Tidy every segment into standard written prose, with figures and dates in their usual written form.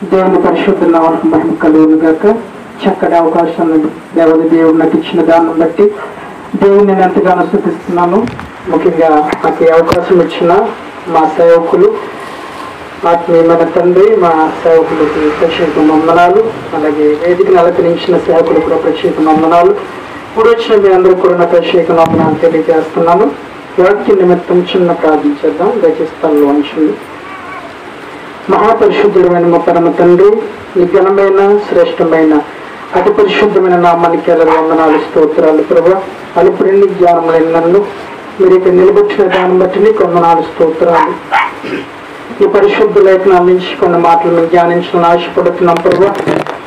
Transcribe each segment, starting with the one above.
దేవుని పరిశుద్ధ నామమునకు మహిమ కలుగును గాక. చక్కటి అవకాశాన్ని దేవుడు నాకు ఇచ్చిన దాన్ని బట్టి దేవుని నేను ఎంతగానో స్తుతిస్తున్నాను. ముఖ్యంగా నాకు ఈ అవకాశం ఇచ్చిన మా సేవకులు, ఆత్మీయమైన తండ్రి, మా సేవకులకి ప్రత్యేక వందనాలు. అలాగే వేదికను అలంకరించిన సేవకులు కూడా ప్రత్యేక వందనాలు. ఇప్పుడు వచ్చిన మీ అందరూ కూడా నా ప్రత్యేక వందనాలు తెలియజేస్తున్నాను. వాక్య నిమిత్తం చిన్న ప్రార్థన చేద్దాం. దయచేసి తనలో ఉంచండి. మహాపరిశుద్ధుడమైన మా పరమ తండ్రి, ఈ ఘనమైన శ్రేష్టమైన అతి పరిశుద్ధమైన నామానికి ఎలా వందనాలు, స్తోత్రాలు ప్రభు. అలుపురిని జ్ఞానములైన నన్ను మీరు ఇక్కడ నిలబెట్టిన దాన్ని బట్టి నీకు వందనాలు, స్తోత్రాలు. ఈ పరిశుద్ధ లేఖనాల నుంచి కొన్ని మాటలు మేము ధ్యానించాలని ఆశపడుతున్నాం ప్రభు.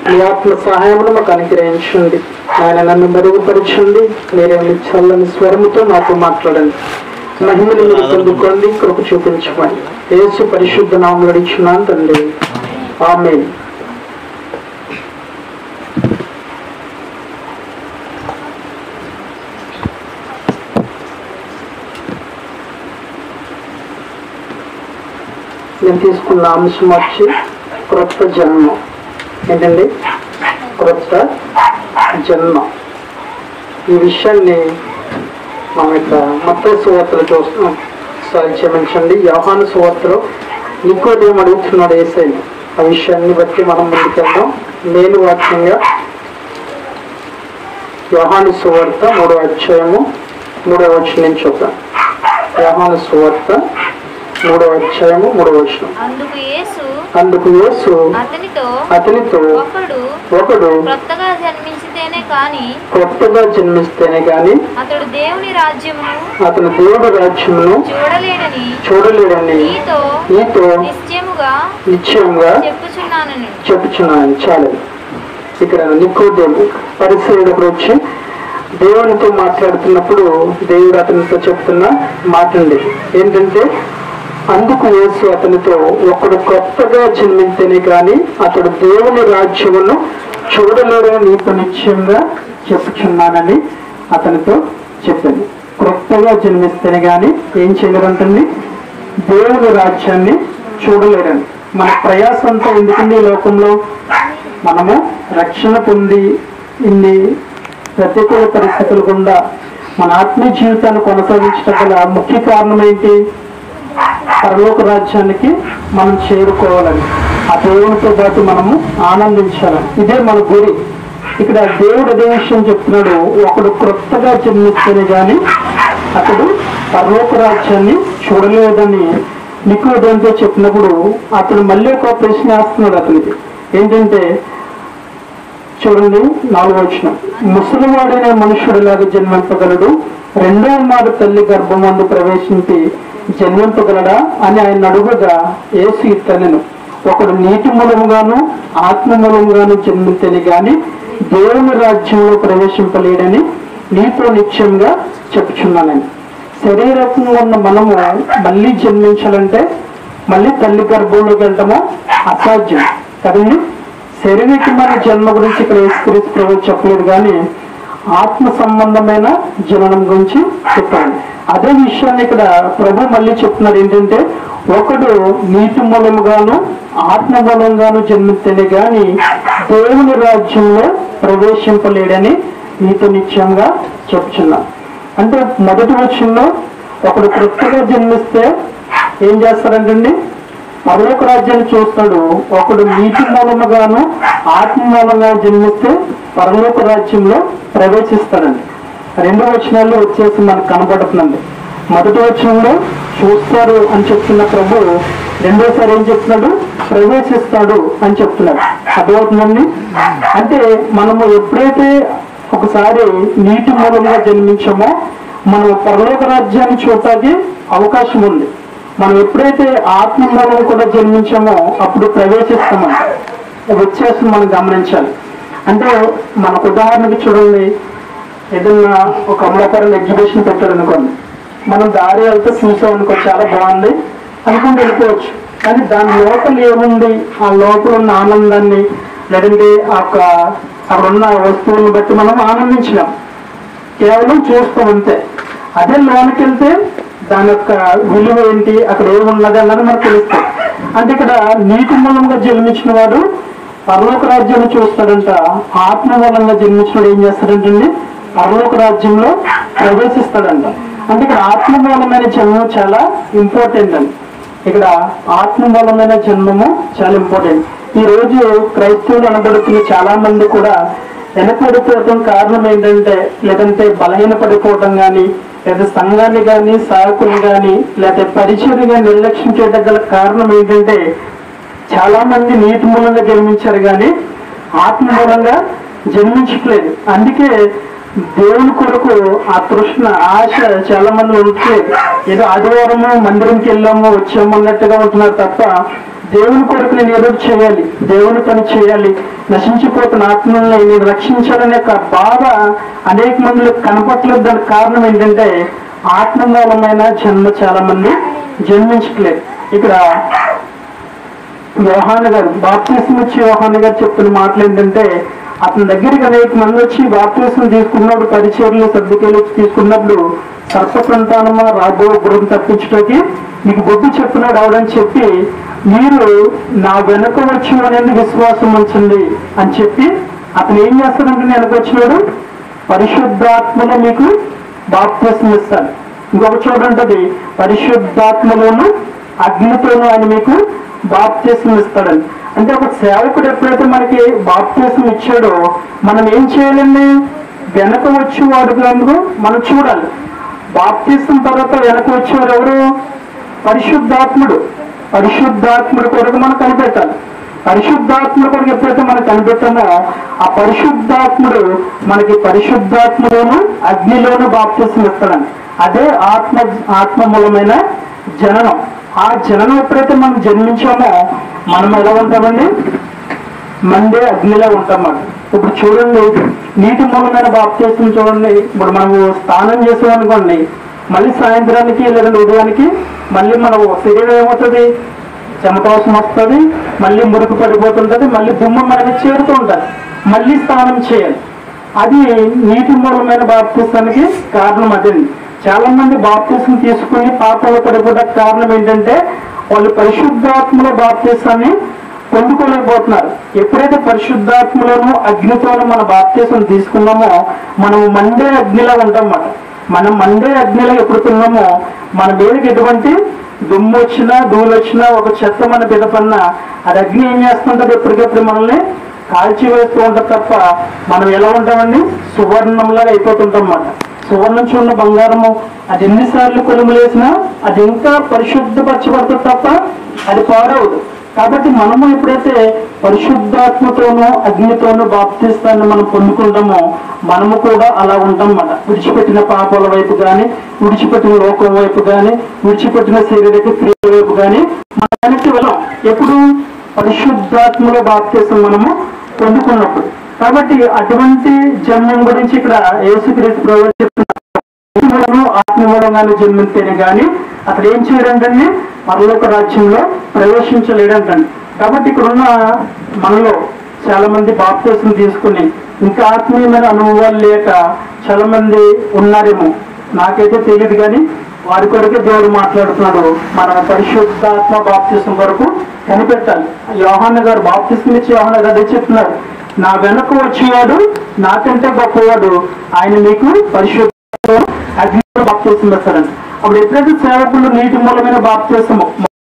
మీ ఆత్మ సహాయమును మాకు అనుగ్రహించండి. ఆయన నన్ను మెరుగుపరచండి. మీరే మీ చల్లని స్వరముతో నాతో మాట్లాడండి. మహిమని మీరు పొందుకోండి, కృప చూపించమని యేసు పరిశుద్ధ నామములో అడిగిచున్నాను తండ్రి, ఆమేన్. నేను తీసుకున్న అంశం వచ్చి క్రొత్త జన్మ. ఏంటండి? క్రొత్త జన్మ. ఈ విషయాన్ని మనం ఇక్కడ మత్తయి సువార్తలో చూస్తున్నాం. క్షమించండి, యోహాను సువార్తలో నికోదేము అడుగుతున్నాడు యేసయ్యను. ఆ విషయాన్ని బట్టి మనం ముందుకెళ్దాం. నేను వాక్యంగా యోహాను సువార్త 3వ అధ్యాయము 3వ వచనం నుంచి చూద్దాం. యోహాను సువార్త 3వ అధ్యాయము 3వ వచనం. అందుకు యేసు అతనితో ఒకడు కొత్తగా జన్మిస్తేనే కాని అతడు దేవుని రాజ్యమును చూడలేడని నీతో నిశ్చయముగా చెప్పుచున్నాను. చాలు. ఇక్కడ నికోదేము పరిసయుడు వచ్చి దేవునితో మాట్లాడుతున్నప్పుడు దేవుడు అతనితో చెప్తున్న మాట ఉంది. ఏంటంటే, అందుకు యేసు అతనితో ఒకడు కొత్తగా జన్మిస్తేనే కానీ అతడు దేవుని రాజ్యమును చూడలేడని నీతో నిశ్చయంగా చెప్పుచున్నానని అతనితో చెప్పింది. కొత్తగా జన్మిస్తేనే కానీ ఏం చేయలేరంటండి? దేవుని రాజ్యాన్ని చూడలేరని. మన ప్రయాసంతో ఎందుకండి ఈ లోకంలో మనము రక్షణ పొంది ఇన్ని ప్రతికూల పరిస్థితుల గుండా మన ఆత్మీయ జీవితాన్ని కొనసాగించడం గల ముఖ్య కారణం ఏంటి? పరలోక రాజ్యానికి మనం చేరుకోవాలని, ఆ దేవునితో పాటు మనము ఆనందించాలని. ఇదే మన గురి. ఇక్కడ దేవుడు అదే విషయం చెప్తున్నాడు. ఒకడు క్రొత్తగా జన్మిస్తేనే కానీ అతడు పరలోక రాజ్యాన్ని చూడలేదని నికోదేముతో చెప్పినప్పుడు అతడు మళ్ళీ ఒక ప్రశ్న వేస్తున్నాడు అతనికి. ఏంటంటే, చూడండి 4వ వచనం. ముసలివాడైన మనుషుడిలాగా జన్మింపగలడు, రెండవ మారు తల్లి గర్భమందు ప్రవేశించి జన్మింపగలడా అని ఆయన అడుగుగా యేసు ఇతనెను, ఒకడు నీటి మూలముగాను ఆత్మ మూలముగాను జన్మితేనే గాని దేవుని రాజ్యంలో ప్రవేశింపలేడని నీతో నిశ్చయంగా చెప్పుచున్నానని. శరీరంలో ఉన్న మనము మళ్ళీ జన్మించాలంటే మళ్ళీ తల్లి గర్భంలోకి వెళ్ళటమో అసాధ్యం కదండి. శరీరకమైన జన్మ గురించి ఇక్కడ యేసుక్రీస్తు ప్రభువు చెప్పలేదు, కానీ ఆత్మ సంబంధమైన జననం గురించి చెప్పాడు. అదే విషయాన్ని ఇక్కడ ప్రభు మళ్ళీ చెప్తున్నాడు. ఏంటంటే, ఒకడు నీటి మూలముగాను ఆత్మ మూలంగాను జన్మిస్తేనే గాని దేవుని రాజ్యంలో ప్రవేశింపలేడని నీతో నిశ్చయంగా చెప్తున్నాను. అంటే మొదటి వచనంలో ఒకడు కొత్తగా జన్మిస్తే ఏం చేస్తాడంటండి? పరలోక రాజ్యాన్ని చూస్తాడు. ఒకడు నీటి మూలముగాను ఆత్మ మూలంగా జన్మిస్తే పరలోక రాజ్యంలో ప్రవేశిస్తాడండి. 2 వచనాల్లో వచ్చేసి మనకు కనబడుతుందండి. మొదటి వచనంలో చూస్తారు అని చెప్తున్న ప్రభు, రెండోసారి ఏం చెప్తున్నాడు? ప్రవేశిస్తాడు అని చెప్తున్నాడు. అర్థమవుతుందండి. అంటే మనము ఎప్పుడైతే ఒకసారి నీటి మూలంగా జన్మించామో మనం పరలోక రాజ్యాన్ని చూడటానికి అవకాశం ఉంది. మనం ఎప్పుడైతే ఆత్మ మూలం కూడా జన్మించామో అప్పుడు ప్రవేశిస్తామని వచ్చేసి మనం గమనించాలి. అంటే మనకు ఉదాహరణకి చూడండి, ఏదన్నా ఒక అమలాపురం ఎగ్జిబిషన్ పెట్టాడు అనుకోండి, మనం దారి వెళ్తే చూసాం అనుకో, చాలా బాగుంది అనుకుంటూ వెళ్ళిపోవచ్చు. కానీ దాని లోపల ఏముంది, ఆ లోపల ఉన్న ఆనందాన్ని లేదంటే అక్కడ ఉన్న వస్తువులను బట్టి మనం ఆనందించలేం, కేవలం చూస్తాం అంతే. అదే లోనికి వెళ్తే దాని యొక్క విలువ ఏంటి, అక్కడ ఏమున్నది అన్నది మనకు తెలుస్తుంది. అంటే ఇక్కడ నీటి మూలంగా జన్మించిన వాడు పరలోక రాజ్యాన్ని చూస్తాడంట, ఆత్మ మూలంగా జన్మించిన వాడు ఏం చేస్తాడంటండి, పరలోక రాజ్యంలో ప్రవేశిస్తాడంట. అంటే ఇక్కడ ఆత్మ మూలమైన జన్మం చాలా ఇంపార్టెంట్ అండి. ఇక్కడ ఆత్మ మూలమైన జన్మము చాలా ఇంపార్టెంట్. ఈ రోజు క్రైస్తవులు అనబడుతున్న చాలా మంది కూడా వెనకబడిపోవటం కారణం ఏంటంటే, లేదంటే బలహీన పడిపోవటం కానీ, లేదా సంఘాన్ని కానీ, సాకులు కానీ, లేదా పరిచయం కానీ నిర్లక్ష్యం చేయడం గల కారణం ఏంటంటే, చాలా మంది నీటి మూలంగా జన్మించారు కానీ ఆత్మ మూలంగా జన్మించట్లేదు. అందుకే దేవుని కొరకు ఆ తృష్ణ, ఆశ చాలా మంది ఉండట్లేదు. ఏదో ఆదివారము మందిరంకి వెళ్ళాము వచ్చాము అన్నట్టుగా ఉంటున్నారు తప్ప, దేవుని కొరకు నేను ఏదో చేయాలి, దేవుని పని చేయాలి, నశించిపోతున్న ఆత్మల్ని నేను రక్షించాలనే ఒక బాధ అనేక మందిలో కనపట్లేదు. దానికి కారణం ఏంటంటే ఆత్మమూలమైన జన్మ చాలా మంది జన్మించట్లేదు. ఇక్కడ యోహాను గారు, బాప్తిసం ఇచ్చి యోహాను గారు చెప్తున్న మాటలు ఏంటంటే, అతని దగ్గరికి అనేక మంది వచ్చి బాప్తిసం తీసుకున్నప్పుడు, పరిచర్లు సర్దుకేలు తీసుకున్నప్పుడు, సర్ప సంతానమా రాబో గురం తప్పించడానికి మీకు బొడ్డు చెప్పినాడు అవడని చెప్పి, మీరు నా వెనక వచ్చి అనేది విశ్వాసం ఉంచండి అని చెప్పి అతను ఏం చేస్తాడంటే, వెనక వచ్చినాడు పరిశుద్ధాత్మలో మీకు బాప్తిసం ఇస్తాడు. ఇంకొక చూడండి, పరిశుద్ధాత్మలోను అగ్నితోనూ ఆయన మీకు బాప్తిసం ఇస్తాడని. అంటే ఒక సేవకుడు ఎప్పుడైతే మనకి బాప్తిసం ఇచ్చాడో మనం ఏం చేయాలండి, వెనక వచ్చేవాడు మనం చూడాలి. బాప్తిసం తర్వాత వెనక వచ్చేవారు ఎవరు, పరిశుద్ధాత్ముడు. పరిశుద్ధాత్ముడు కొరకు మనం కనిపెట్టాలి. పరిశుద్ధాత్ముడు కొరకు ఎప్పుడైతే మనం కనిపెట్టామో ఆ పరిశుద్ధాత్ముడు మనకి పరిశుద్ధాత్మలోను అగ్నిలోను బాప్తిసం ఇస్తాడని. అదే ఆత్మమూలమైన జననం. ఆ జననం ఎప్పుడైతే మనం జన్మించామో మనం ఎలా ఉంటామండి, మండే అగ్నిలా ఉంటామన్నమాట. ఇప్పుడు చూడండి, నీటి మూలమైన బాప్తిసం చూడండి. ఇప్పుడు మనము స్నానం చేసామనుకోండి, మళ్ళీ సాయంత్రానికి లేదంటే ఉదయానికి మళ్ళీ మన శరీరం ఏమవుతుంది, చెమటవసం వస్తుంది, మళ్ళీ మురికి పడిపోతుంటుంది, మళ్ళీ దుమ్మ మనకి చేరుతూ ఉంటుంది, మళ్ళీ స్నానం చేయాలి. అది నీటి మూలమైన బాప్తిసానికి కారణం అదండి. చాలా మంది బాప్తిసం తీసుకుని పాపంలో పడిపోవడానికి కారణం ఏంటంటే, వాళ్ళు పరిశుద్ధాత్మలో బాప్తిసాన్ని పొందుకోలేకపోతున్నారు. ఎప్పుడైతే పరిశుద్ధాత్మలోనూ అగ్నితోనూ మన బాప్తిసం తీసుకున్నామో మనం మండే అగ్నిలా ఉంటాం అన్నమాట. మనం మండే అగ్నిలో ఎప్పుడుతున్నామో మన మీదకి ఎటువంటి దుమ్ము వచ్చినా ధూళి వచ్చినా ఒక చెత్త మన బిడపన్నా అది అగ్ని ఏం చేస్తుంటుంది, ఎప్పటికెప్పుడు మనల్ని కాల్చి వేస్తూ ఉంటుంది తప్ప మనం ఎలా ఉంటామండి, సువర్ణంలాగా అయిపోతుంటాం అన్నమాట. సువర్ణం చూన్న బంగారము అది ఎన్నిసార్లు కొలుములేసినా అది ఇంకా పరిశుద్ధపరచబడుతుంది తప్ప అది పాడవదు. కాబట్టి మనము ఎప్పుడైతే పరిశుద్ధాత్మతోనూ అగ్నితోనూ బాప్తిస్తాన్ని మనం పొందుకుంటామో మనము కూడా అలా ఉంటాం అన్నమాట. విడిచిపెట్టిన పాపాల వైపు కానీ, విడిచిపెట్టిన లోకం వైపు కానీ, విడిచిపెట్టిన శారీరక క్రియల వైపు కానీ మనం వెనక్కి వెళ్ళాం. ఎప్పుడు పరిశుద్ధాత్మలో బాప్తిసం మనము పొందుకున్నప్పుడు. కాబట్టి అటువంటి జన్మం గురించి ఇక్కడ యేసుక్రీస్తు ప్రభువు చెప్తున్నారు, ఆత్మమూలంగానే జన్మిస్తేనే కానీ అక్కడ ఏం చేయడంటండి, పరలోక రాజ్యంలో ప్రవేశించలేడంటండి. కాబట్టి ఇక్కడున్న మనలో చాలా మంది బాప్తిసం తీసుకుని ఇంకా ఆత్మీయమైన అనుభవాలు లేక చాలా మంది ఉన్నారేమో, నాకైతే తెలియదు. కానీ వారి కొరకే దేవుడు మాట్లాడుతున్నాడు. మనం పరిశుద్ధాత్మ బాప్తిసం వరకు కనిపెట్టాలి. యోహాను గారు బాప్తిసం ఇచ్చి యోహాను గారు చెప్తున్నారు, నా వెనక వచ్చేవాడు నాకంటే గొప్పవాడు, ఆయన మీకు పరిశుద్ధ అగ్నిలో బాప్తిసం ఇస్తారంట. అప్పుడు ఎప్పుడైతే సేవకులు నీటి మూలమైన బాప్తిసము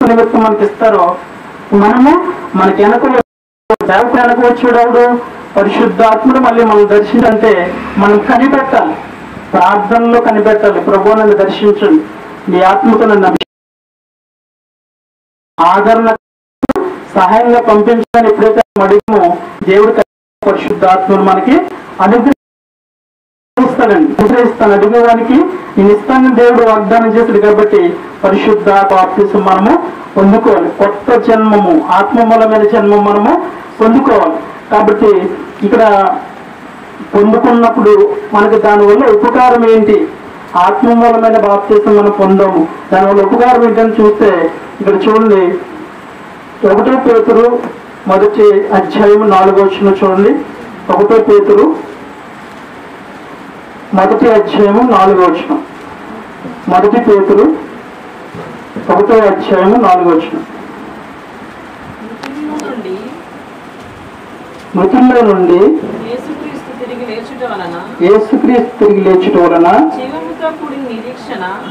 నిమిత్తం మనకి ఇస్తారో మనము మనకి సేవకు వెనక వచ్చేవాడు పరిశుద్ధాత్ముడు మళ్ళీ మనం దర్శించంటే మనం కనిపెట్టాలి, ప్రార్థనలో కనిపెట్టాలి. ప్రభువు నన్ను దర్శించండి, నీ ఆత్మతో నన్ను ఆదరణ సహాయంగా పంపించాలని ఎప్పుడైతే అడిగామో దేవుడు పరిశుద్ధాత్మను మనకి అనుగ్రహిస్తాను. అడిగేవానికి నేను ఇస్తానని దేవుడు వాగ్దానం చేశాడు. కాబట్టి పరిశుద్ధ బాప్తిసం మనము పొందుకోవాలి. కొత్త జన్మము, ఆత్మమూలమైన జన్మం మనము పొందుకోవాలి. కాబట్టి ఇక్కడ పొందుకున్నప్పుడు మనకి దానివల్ల ఉపకారం ఏంటి, ఆత్మమూలమైన బాప్తిసం మనం పొందాము, దానివల్ల ఉపకారం ఏంటని చూస్తే ఇక్కడ చూడండి, 1 పేతురు 1:4 చూడండి. 1 పేతురు 1:4. 1 పేతురు 1:4. నుండి యేసుక్రీస్తు తిరిగి లేచుట వలన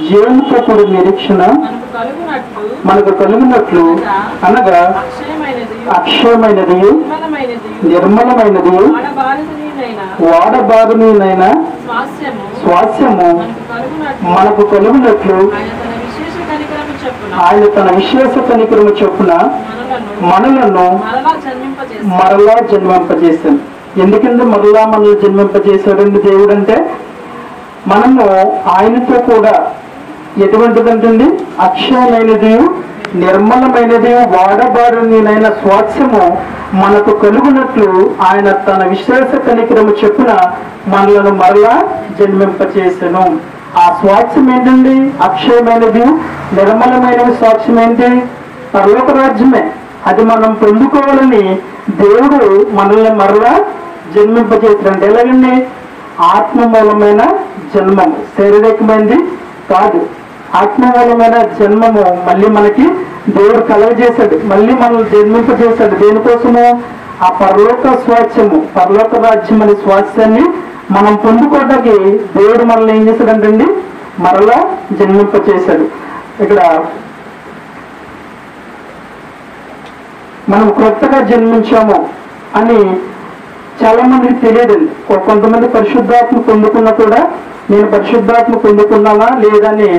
జీవముతో కూడిన నిరీక్షణ మనకు కలుగునట్లు అనగా అక్షయమైనది నిర్మలమైనది వాడబారునైన స్వాస్యము మనకు కలుగునట్లు ఆయన తన విశేష కనికరము చొప్పున మనలను మరలా జన్మింపజేశాను. ఎందుకంటే మనల్ని జన్మింపజేశాడండి దేవుడు అంటే, మనము ఆయనతో కూడా ఎటువంటిదంటండి అక్షయమైనది నిర్మలమైనది వాడబారునైన స్వాస్యము మనకు కలుగునట్లు ఆయన తన విశేష కనికరము చొప్పున మనలను మరలా జన్మింపచేసెను. ఆ స్వాస్యం ఏంటండి? అక్షయమైనది నిర్మలమైన స్వాస్యం ఏంటి? పరలోక రాజ్యమే. అది మనం పొందుకోవాలని దేవుడు మనల్ని మరలా జన్మింపచేసాడంటే ఎలాగండి? ఆత్మ మూలమైన జన్మము, శారీరకమైనది కాదు. ఆత్మ మూలమైన జన్మము మళ్ళీ మనకి దేవుడు కలగజేశాడు, మళ్ళీ మనల్ని జన్మింపజేశాడు. దేనికోసము? ఆ పరలోక స్వాస్యము, పరలోక రాజ్యం అనే స్వాస్యాన్ని మనం పొందుకోవడానికి దేవుడు మనల్ని ఏం చేశాడంటండి? మరలా జన్మింపచేశాడు. ఇక్కడ మనం కొత్తగా జన్మించాము అని చాలా మందికి తెలియదండి. కొంతమంది పరిశుద్ధాత్మ పొందుకున్నా కూడా నేను పరిశుద్ధాత్మ పొందుకున్నానా లేదని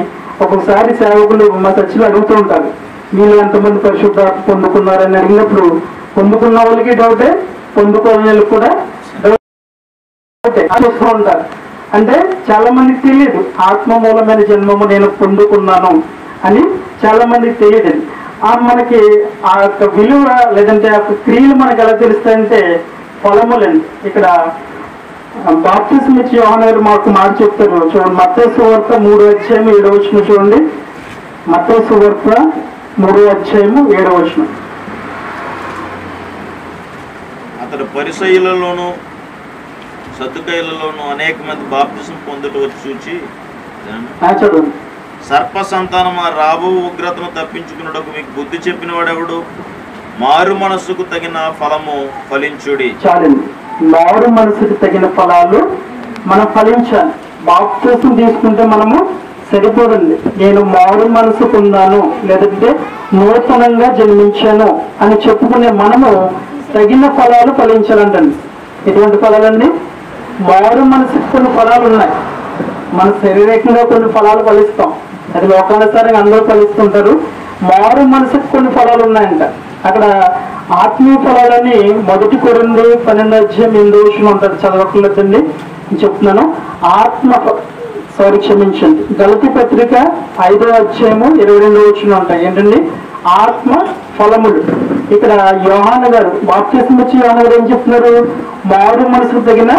ఒక్కొక్కసారి సేవకులు మా చర్చలు అడుగుతూ ఉంటారు. మీరు ఎంతమంది పరిశుద్ధాత్మ పొందుకున్నారని అడిగినప్పుడు పొందుకున్న వాళ్ళకి డౌటే, పొందుకోని వాళ్ళకి కూడా డౌటే చూస్తూ ఉంటారు. అంటే చాలా మందికి తెలియదు ఆత్మ మూలమైన జన్మము నేను పొందుకున్నాను అని చాలా మందికి తెలియదండి. మనకి ఆ యొక్క విలువ లేదంటే ఆ యొక్క క్రియలు మనకి ఎలా తెలుస్తాయంటే ఫలములండి. ఇక్కడ బాప్తిస్మ ఇచ్చి యోహాను గారు మాకు మాట చెప్తారు చూడండి. మత్తయి సువార్త 3:7 చూడండి. మత్తయి సువార్త 3:7 అతడు పరిసయ్యులలోను సద్దుకయ్యులలోను అనేక మంది బాప్తిస్మ పొందుట వచ్చి చూచి చదువు. సర్ప సంతానమా, రాబో ఉగ్రతను తప్పించుకున్నటకు మీకు బుద్ధి చెప్పిన వాడెవడు? మారు మనస్సుకు తగిన ఫలము ఫలించుడి. చాలండి. మారు మనసుకు తగిన ఫలాలు మనం ఫలించాలి. బాప్తిస్మ తీసుకుంటే మనము సరిపోదండి. నేను మారు మనసు పొందాను లేదంటే నూతనంగా జన్మించాను అని చెప్పుకునే మనము తగిన ఫలాలు ఫలించాలంటండి. ఎటువంటి ఫలాలండి? మారు మనసుకు కొన్ని ఫలాలు ఉన్నాయి. మన శారీరకంగా కొన్ని ఫలాలు ఫలిస్తాం, అది లోకానుసారంగా అందరూ ఫలిస్తుంటారు. మారు మనసుకు కొన్ని ఫలాలు ఉన్నాయంట. అక్కడ ఆత్మీయ ఫలాలని 1 కొరింథీ 12:8 ఉంటుంది. చదవట్లేదండి చెప్తున్నాను. క్షమించండి. గలతీ పత్రిక 5:22 ఉంటాయి. ఏంటండి? ఆత్మ ఫలములు. ఇక్కడ యోహాను గారు బాప్తిస్మ ఇచ్చి యోహాను గారు ఏం చెప్తున్నారు? మారు మనసుకు తగిన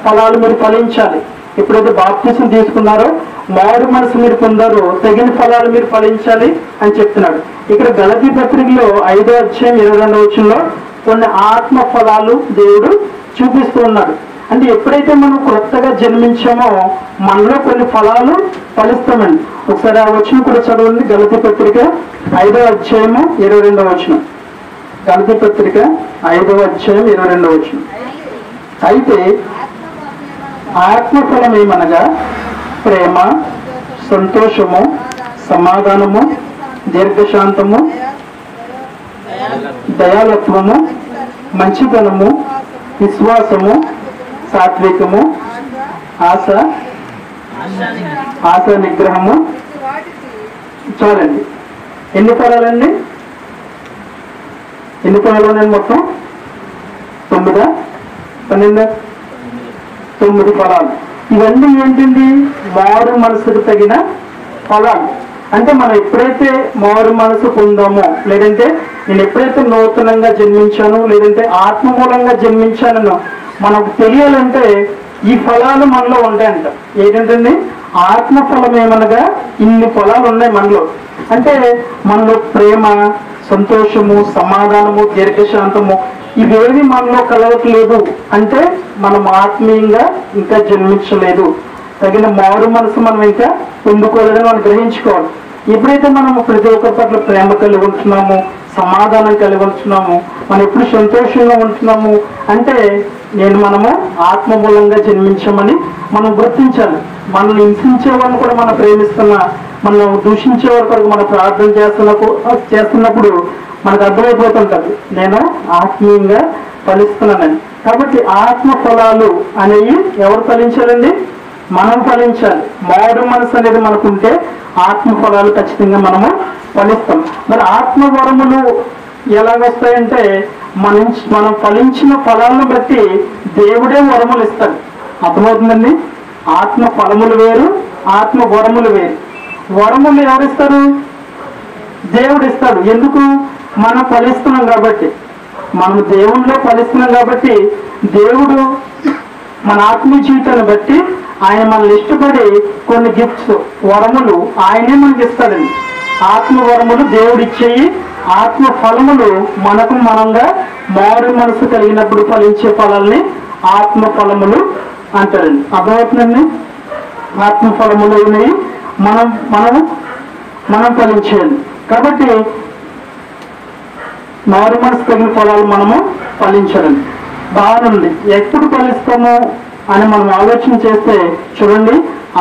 ఫలాలు మీరు ఫలించాలి. ఎప్పుడైతే బాప్తిస్మ తీసుకున్నారో మారు మనసు మీరు పొందారో తగిన ఫలాలు మీరు ఫలించాలి అని చెప్తున్నాడు. ఇక్కడ గలతీ పత్రికలో 5:22 కొన్ని ఆత్మ ఫలాలు దేవుడు చూపిస్తూ ఉన్నాడు. అంటే ఎప్పుడైతే మనం కొత్తగా జన్మించామో మనలో కొన్ని ఫలాలు ఫలిస్తామండి. ఒకసారి ఆ వచనం కూడా చదవండి. గలతీ పత్రిక 5:22. గలతీ పత్రిక 5:22. అయితే ఆత్మఫలం ఏమనగా ప్రేమ, సంతోషము, సమాధానము, దీర్ఘశాంతము, దయాలత్వము, మంచితనము, విశ్వాసము, సాత్వికము, ఆశ నిగ్రహము. చాలండి. ఎన్ని ఫలాలండి? ఎన్ని ఫలాలు ఉన్నాయండి? మొత్తం 9 12 9 ఫలాలు. ఇవన్నీ ఏంటండి? మారు మనసుకు తగిన ఫలాలు. అంటే మనం ఎప్పుడైతే మారు మనసు పొందామో లేదంటే నేను ఎప్పుడైతే నూతనంగా జన్మించాను లేదంటే ఆత్మ మూలంగా జన్మించానో మనకు తెలియాలంటే ఈ ఫలాలు మనలో ఉంటాయంట. ఏంటంటే ఆత్మ ఫలం ఏమనగా ఇన్ని ఫలాలు ఉన్నాయి మనలో. అంటే మనలో ప్రేమ, సంతోషము, సమాధానము, దీర్ఘశాంతము ఇవేవి మనలో కలగట్లేదు అంటే మనం ఆత్మీయంగా ఇంకా జన్మించలేదు, తగిన మారు మనసు మనం ఇంకా పొందుకోలేదని మనం గ్రహించుకోవాలి. ఎప్పుడైతే మనం ప్రతి ఒక్కరి పట్ల ప్రేమ కలిగి ఉంటున్నామో, సమాధానం కలిగి ఉంటున్నాము, మనం ఎప్పుడు సంతోషంగా ఉంటున్నాము అంటే మనము ఆత్మ మూలంగా జన్మించామని మనం గుర్తించాలి. మనల్ని హింసించే వాళ్ళని కూడా మనం ప్రేమిస్తున్నా, మనం దూషించే వారి కొరకు మనం ప్రార్థన చేస్తున్నప్పుడు మనకు అర్థమైపోతుంటది నేను ఆత్మీయంగా ఫలిస్తున్నానని. కాబట్టి ఆత్మ ఫలాలు అనేవి ఎవరు ఫలించాలండి? మనం ఫలించాలి. మారు మనసు అనేది మనకుంటే ఆత్మ ఫలాలు ఖచ్చితంగా మనము ఫలిస్తాం. మరి ఆత్మ వరములు ఎలాగొస్తాయంటే మనం ఫలించిన ఫలాలను బట్టి దేవుడే వరములు ఇస్తాడు. అర్థమవుతుందండి? ఆత్మ ఫలములు వేరు, ఆత్మ వరములు వేరు. వరములు ఎవరిస్తారు? దేవుడు ఇస్తాడు. ఎందుకు? మనం ఫలిస్తున్నాం కాబట్టి, మనం దేవునిలో ఫలిస్తున్నాం కాబట్టి దేవుడు మన ఆత్మీయ జీవితాన్ని బట్టి ఆయన మనల్ని ఇష్టపడి కొన్ని గిఫ్ట్స్, వరములు ఆయనే మనకి ఇస్తాడండి. ఆత్మ వరములు దేవుడిచ్చేయి, ఆత్మ ఫలములు మనకు మనంగా మారు మనసు కలిగినప్పుడు ఫలించే ఫలాల్ని ఆత్మ ఫలములు అంటారండి. అర్థమవుతుందండి? ఆత్మ ఫలములు ఉన్నాయి, మనం ఫలించేయాలి. కాబట్టి మారు మనసు తగిన ఫలాలు మనము ఫలించాలండి. బాగుంది. ఎప్పుడు ఫలిస్తాము అని మనం ఆలోచన చేస్తే చూడండి,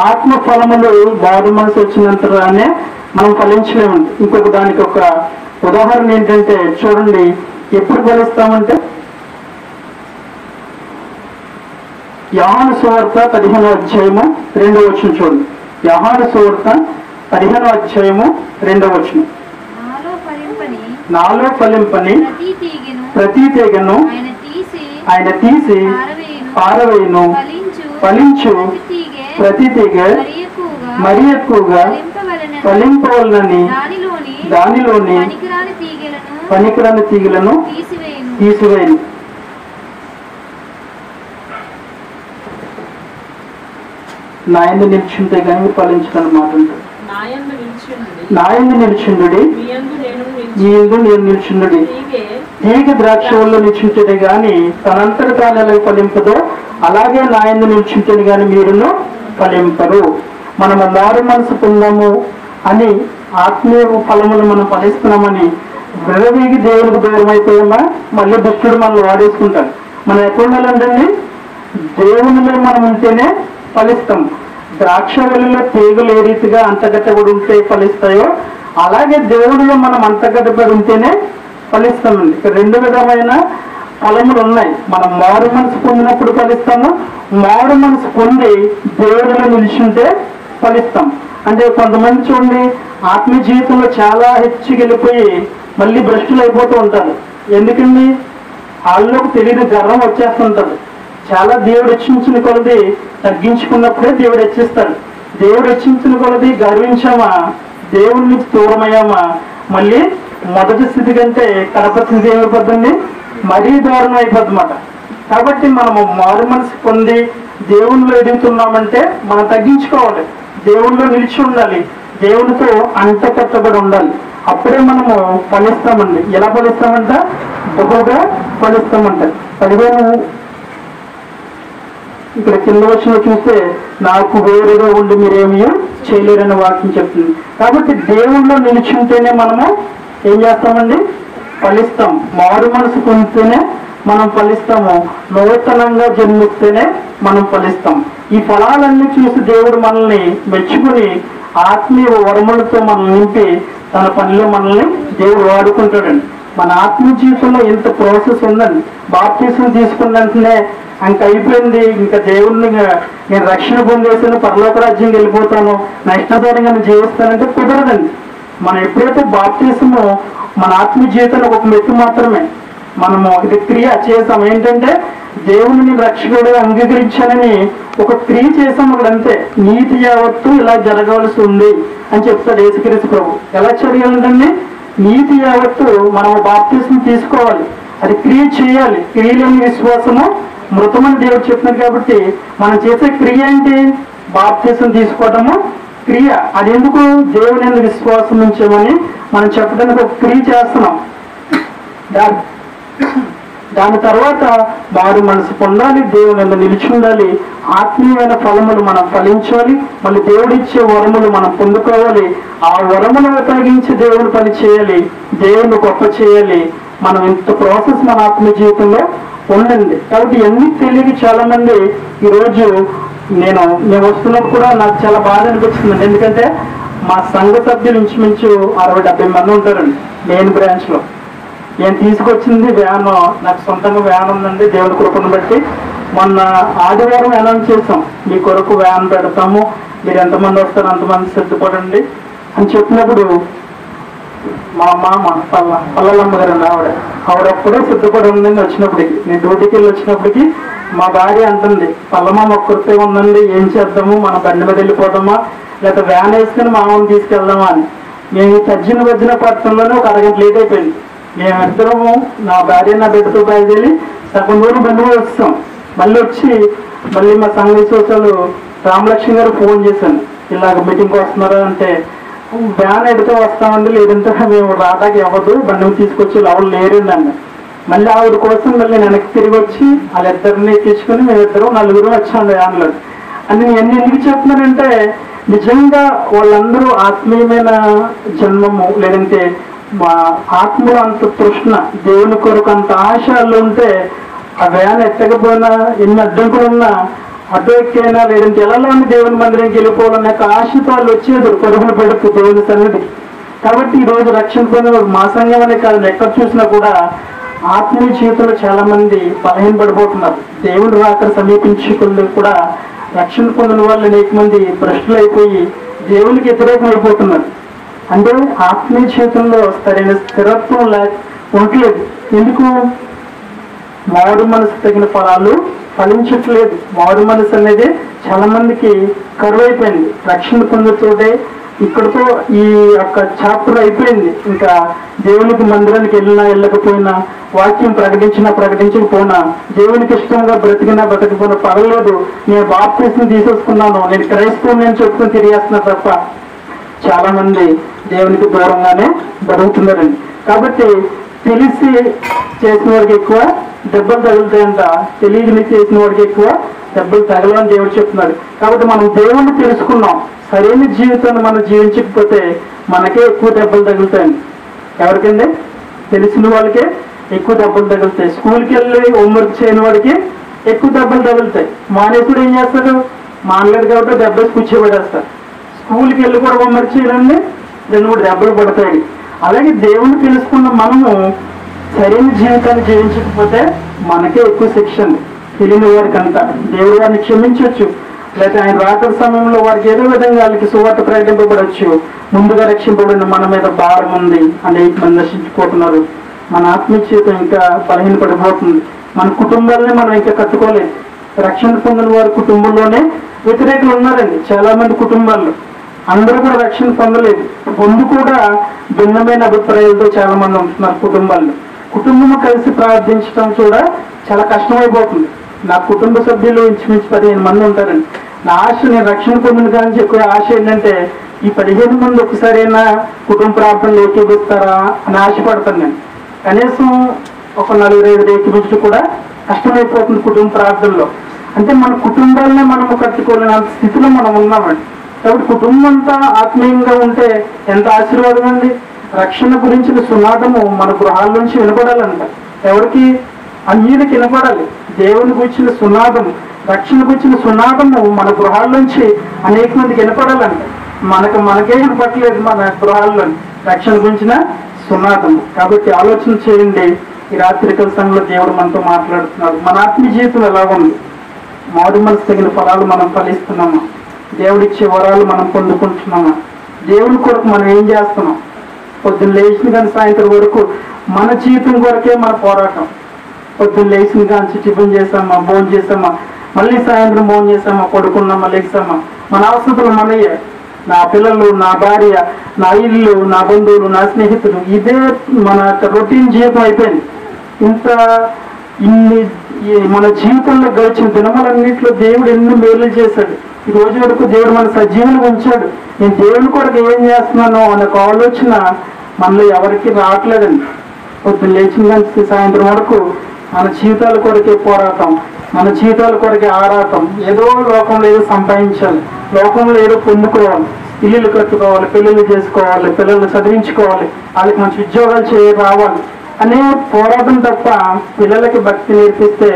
ఆత్మ ఫలములు మారు మనసు వచ్చినంతనే మనం ఫలించలేమండి. ఇంకొక దానికి ఒక ఉదాహరణ ఏంటంటే చూడండి, ఎప్పుడు ఫలిస్తామంటే యోహాను సువార్త 15వ అధ్యాయము 2వ వచనం చూడండి. యోహాను సువార్త 15వ అధ్యాయము 2వ వచనం. నాలో ఫలింపని ప్రతి తీగను ఆయన తీసి పారవేయును, ఫలించు ప్రతి తీగ మరి ఎక్కువగా ఫలింపవలనని దానిలోని పనికిరాని తీగలను తీసివేయను. నా యందు నిలిచింటే కానీ ఫలించదని మాట ఉంటుంది. నా యందు నిలిచిండుడి, మీ యందు నేను నిలిచిండుడి. తీగ ద్రాక్షలో నిలిచింటే గాని తనంతట తాను ఎలా ఫలింపదో అలాగే నా యందు నిలిచింటేని గాని మీరును ఫలింపరు. మనము మారు మనసు పొందాము అని ఆత్మీయ ఫలములు మనం ఫలిస్తున్నామని విరవీగి దేవునికి దూరం అయిపోయామా మళ్ళీ దుష్టుడు మనల్ని వాడేసుకుంటాడు. మనం ఎక్కడ ఉండాలంటే దేవునిలో మనం ఉంటేనే ఫలిస్తాం. ద్రాక్ష వల్లిలో తీగలు ఏ రీతిగా అంతగట్టబడి ఉంటే ఫలిస్తాయో అలాగే దేవుడిలో మనం అంతగట్టబడి ఉంటేనే ఫలిస్తామండి. ఇక్కడ 2 విధమైన ఫలములు ఉన్నాయి. మనం మారు మనసు పొందినప్పుడు ఫలిస్తాము, మారు మనసు పొంది దేవుడిలో నిలిచింటే ఫలిస్తాం. అంటే కొంతమంది చూడండి ఆత్మీయ జీవితంలో చాలా హెచ్చుకెళ్ళిపోయి మళ్ళీ భ్రష్టులు అయిపోతూ ఉంటారు. ఎందుకండి? వాళ్ళలోకి తెలియని గర్వం వచ్చేస్తుంటారు. చాలా దేవుడు హెచ్చించిన కొలది తగ్గించుకున్నప్పుడే దేవుడు హెచ్చిస్తాడు. దేవుడు హెచ్చించిన కొలది గర్వించామా, దేవుడి నుంచి దూరమయ్యామా మళ్ళీ మొదటి స్థితి కంటే కడప స్థితి ఏమైపోతుంది? మరీ దారుణం అయిపోతుందన్నమాట. కాబట్టి మనము మారు మనసు పొంది దేవునిలో ఎదుగుతున్నామంటే మనం తగ్గించుకోవాలి, దేవునిలో నిలిచి ఉండాలి, దేవునితో అంటకట్టబడి ఉండాలి. అప్పుడే మనము ఫలిస్తామండి. ఎలా ఫలిస్తామంట? బహుగా ఫలిస్తామంట. 15 ఇక్కడ కింద వచ్చిన చూస్తే నాకు వేరుగా ఉండి మీరేమీ చేయలేరని వాక్యం చెప్తుంది. కాబట్టి దేవుళ్ళలో నిలిచుంటేనే మనము ఏం చేస్తామండి? ఫలిస్తాం. మారు మనసు పొందితేనే మనం ఫలిస్తాము, నూతనంగా జన్మిస్తేనే మనం ఫలిస్తాం. ఈ ఫలాలన్నీ చూసి దేవుడు మనల్ని మెచ్చుకుని ఆత్మీయ వరములతో మనల్ని నింపి తన పనిలో మనల్ని దేవుడు వాడుకుంటాడండి. మన ఆత్మీయ జీవితంలో ఇంత ప్రాసెస్ ఉందండి. బాప్టిజం తీసుకున్న వెంటనే ఇంక అయిపోయింది, ఇంకా దేవుడిని నేను రక్షణ పొందేసాను, పరలోక రాజ్యం వెళ్ళిపోతాను, నా ఇష్టాధారంగా నేను జీవిస్తానంటే కుదరదండి. మనం ఎప్పుడైతే బాప్టిజము మన ఆత్మీయ జీవితంలో ఒక మెట్టు మాత్రమే, మనము ఇది క్రియ చేసాం. ఏంటంటే దేవుని రక్షకుడిగా అంగీకరించానని ఒక క్రియ చేసాం అక్కడ, అంతే. నీతి యావత్తు ఇలా జరగవలసి ఉంది అని చెప్తాడు యేసుక్రీస్తు ప్రభు. ఎలా చదివాలంటే నీతి యావత్తు మనము బాప్టిజం తీసుకోవాలి, అది క్రియ చేయాలి. క్రియలేని విశ్వాసము మృతమని దేవుడు చెప్పినారు. కాబట్టి మనం చేసే క్రియ ఏంటి? బాప్టిజం తీసుకోవటము క్రియ. అది ఎందుకు? దేవుని విశ్వాసం ఉంచామని మనం చెప్పడానికి ఒక క్రియ చేస్తున్నాం. దాని తర్వాత మారు మనసు పొందాలి, దేవుని నిలిచి ఉండాలి, ఆత్మీయమైన ఫలములు మనం ఫలించాలి, మళ్ళీ దేవుడిచ్చే వరములు మనం పొందుకోవాలి. ఆ వరములు ఉపయోగించి దేవుడు పని చేయాలి. దేవుని గొప్ప చేయాలి, మనం ఇంత ప్రాసెస్ మన ఆత్మీయ జీవితంలో ఉండండి. కాబట్టి ఇవన్నీ తెలియక చాలా మంది ఈరోజు మేము వస్తున్నప్పుడు కూడా నాకు చాలా బాధ అనిపిస్తుంది. ఎందుకంటే మా సంఘ సభ్యులు ఇంచుమించు 60-70 మంది ఉంటారండి మెయిన్ బ్రాంచ్ లో. నేను తీసుకొచ్చింది వ్యాన్, నాకు సొంతంగా వ్యాన్ ఉందండి దేవుడి కృపను బట్టి. మొన్న ఆదివారం అనౌన్స్ చేసాం, మీ కొరకు వ్యాన్ పెడతాము, మీరు ఎంతమంది వస్తారో అంతమంది సిద్ధపడండి అని చెప్పినప్పుడు మా మామ పల్లలమ్మ గారండి ఆవిడప్పుడే సిద్ధపడి ఉందండి. వచ్చినప్పటికి నేను డ్యూటీకి వెళ్ళి వచ్చినప్పటికి మా భార్య అంటుంది, పల్లమ్మ ఒక్కరితే ఉందండి, ఏం చేద్దాము, మన బండి మీద వెళ్ళిపోదామా లేకపోతే వ్యాన్ వేసుకుని మామని తీసుకెళ్దామా అని. మేము తజ్జిన వజ్జిన పట్టణంలోనే ఒక అరగంట లేట్ అయిపోయింది. మేమిద్దరము నా భార్య నా బిడ్డతో బయలుదేరి సగం దూరం బండి మీద వస్తాం. మళ్ళీ మా సంఘ విశ్వాసాలు రామలక్ష్మి గారు ఫోన్ చేశాను, ఇలాగ మీటింగ్కి వస్తున్నారా అంటే, వ్యాన్ ఎడితే వస్తామండి, లేదంటే మేము రాటాకి అవ్వదు, బండి తీసుకొచ్చి ఎవరు లేరండి అన్న. మళ్ళీ ఆవిడ కోసం మళ్ళీ వెనక్కి తిరిగి వచ్చి వాళ్ళిద్దరిని తీసుకుని మేమిద్దరం 4 వచ్చాము వ్యాన్లో. అని నేను ఎందుకు చెప్తున్నానంటే, నిజంగా వాళ్ళందరూ ఆత్మీయమైన జన్మము, లేదంటే మా ఆత్మలో అంత తృష్ణ, దేవుని కొరకు అంత ఆశలు ఉంటే ఆ వ్యాన్ ఎట్టకపోయినా ఎన్ని అడ్డంకులు ఉన్నా అటు ఎక్కైనా లేదంటే ఎలాలోని దేవుని మందిరానికి వెళ్ళిపోవాలనే ఆశతో వాళ్ళు వచ్చేది పరుగులు పెడుతూ దేవుని సన్నిధికి. కాబట్టి ఈరోజు రక్షణ పొందిన మా సంఘం అనే కాదు, ఎక్కడ చూసినా కూడా ఆత్మీయ జీవితంలో చాలా మంది బలహీనపడిపోతున్నారు. దేవుని రాక సమీపించుకుని కూడా రక్షణ పొందిన వాళ్ళు అనేక మంది భ్రష్టులు అయిపోయి దేవునికి వ్యతిరేకం అయిపోతున్నారు. అంటే ఆత్మీయ జీవితంలో సరైన స్థిరత్వం ఉండలేదు. ఎందుకు? మారు మనసు తగిన ఫలాలు ఫలించట్లేదు. మారు మనసు అనేది చాలా మందికి కరువైపోయింది. రక్షణ పొందుతోటే ఇక్కడతో ఈ యొక్క చాప్టర్ అయిపోయింది. ఇంకా దేవునికి మందిరానికి వెళ్ళినా వెళ్ళకపోయినా, వాక్యం ప్రకటించకపోయినా, దేవునికి ఇష్టంగా బ్రతికినా బ్రతకపోయినా పర్వాలేదు, నేను బాప్తిస్మం తీసేసుకున్నాను, నేను క్రైస్తవుని అని చెప్పుకుని తిరిగేస్తున్నా తప్ప చాలా మంది దేవునికి దూరంగానే బతుకుతున్నారండి. కాబట్టి తెలిసి చేసిన వాడికి ఎక్కువ దెబ్బలు తగులుతాయంట, తెలియని చేసిన వాడికి ఎక్కువ దెబ్బలు తగలని దేవుడు చెప్తున్నాడు. కాబట్టి మనం దేవుణ్ణి తెలుసుకున్నాం, సరైన జీవితాన్ని మనం జీవించకపోతే మనకే ఎక్కువ దెబ్బలు తగులుతాయండి. ఎవరికండి? తెలిసిన వాళ్ళకే ఎక్కువ దెబ్బలు తగులుతాయి. స్కూల్కి వెళ్ళి హోంవర్క్ చేయని వాడికి ఎక్కువ దెబ్బలు తగులుతాయి. మానేసుడు ఏం చేస్తాడు? మానలేదు కాబట్టి దెబ్బలు కూర్చోబెట్టేస్తారు. స్కూల్కి వెళ్ళి కూడా హోంవర్క్ చేయాలండి, 2-3 దెబ్బలు పడతాయి. అలాగే దేవుణ్ణి తెలుసుకున్న మనము సరైన జీవితాన్ని జీవించకపోతే మనకే ఎక్కువ శిక్ష అండి. తెలియని వారికి అంతా దేవుడు వారిని క్షమించవచ్చు, లేకపోతే ఆయన రాకడ సమయంలో వారికి ఏదో విధంగా వాళ్ళకి సువార్త ప్రకటింపబడవచ్చు. ముందుగా రక్షింపబడిన మన మీద భారం ఉంది, అనేక మంది నశించిపోతున్నారు. మన ఆత్మీయ జీవితం ఇంకా బలహీనపడిపోతుంది. మన కుటుంబాలనే మనం ఇంకా కట్టుకోలేదు. రక్షణ పొందిన వారి కుటుంబంలోనే వ్యతిరేకులు ఉన్నారండి. చాలా మంది కుటుంబాల్లో అందరూ కూడా రక్షణ పొందలేదు. పొందు కూడా భిన్నమైన అభిప్రాయాలతో చాలా మంది ఉంటున్నారు కుటుంబాల్లో. కుటుంబం కలిసి ప్రార్థించడం కూడా చాలా కష్టమైపోతుంది. నా కుటుంబ సభ్యులు ఇంచుమించు 15 మంది ఉంటారండి. నా ఆశ, నేను రక్షణ పొందిన కానీ ఎక్కువ ఆశ ఏంటంటే, ఈ 15 మంది ఒకసారైనా కుటుంబ ప్రార్థనలు ఏకీపిస్తారా అని ఆశపడతాను నేను. కనీసం ఒక 4-5 ఏకీపించడం కూడా కష్టమైపోతుంది కుటుంబ ప్రార్థనలో. అంటే మన కుటుంబాలనే మనము కట్టుకోలేని స్థితిలో మనం ఉన్నామండి. కాబట్టి కుటుంబం అంతా ఆత్మీయంగా ఉంటే ఎంత ఆశీర్వాదం అండి. రక్షణ గురించిన సునాదము మన గృహాల నుంచి వినపడాలంట. ఎవరికి? అన్యులకు వినపడాలి. దేవుని గురించిన సునాదము, రక్షణ గురించిన సునాదము మన గృహాల నుంచి అనేక మందికి వినపడాలంట. మనకే వినపడలేదు మన గృహాల్లో రక్షణ గురించిన సునాదము. కాబట్టి ఆలోచన చేయండి. ఈ రాత్రికాల సమయంలో దేవుడు మనతో మాట్లాడుతున్నాడు. మన ఆత్మీయ జీవితం ఎలా ఉంది? మారు మనసు తగిన ఫలాలు మనం ఫలిస్తున్నామా? దేవుడిచ్చే వరాలు మనం పొందుకుంటున్నామా? దేవుని కొరకు మనం ఏం చేస్తున్నాం? పొద్దున్న లేచిన కానీ సాయంత్రం వరకు మన జీవితం కొరకే మన పోరాటం. పొద్దున్న లేచిన కానీ టిఫిన్ చేసామా, భోజనం చేసామా, మళ్ళీ సాయంత్రం భోజనం చేసామా, పడుకున్నామా, లేచామా, మన అవసరాలు మనయ్యే. నా పిల్లలు, నా భార్య, నా ఇల్లు, నా బంధువులు, నా స్నేహితులు, ఇదే మన రొటీన్ జీవితం అయిపోయింది. ఇన్ని మన జీవితంలో గడిచిన దినములన్నింటిలో దేవుడు ఎన్ని మేలు చేశాడు. ఈ రోజు వరకు దేవుడు మన సజీవులు ఉంచాడు. నేను దేవుని కొరకు ఏం చేస్తున్నానో అనే ఆలోచన మనలో ఎవరికి రావట్లేదండి. పొద్దున్న లేచిన సాయంత్రం వరకు మన జీవితాల కొరకే పోరాటం, మన జీవితాల కొరకే ఆరాటం. ఏదో లోకంలో ఏదో సంపాదించాలి, లోకంలో ఏదో పొందుకోవాలి, ఇల్లులు కట్టుకోవాలి, పెళ్ళిళ్ళు చేసుకోవాలి, పిల్లల్ని చదివించుకోవాలి, వాళ్ళకి మంచి ఉద్యోగాలు రావాలి అనే పోరాటం తప్ప పిల్లలకి భక్తి నేర్పిస్తే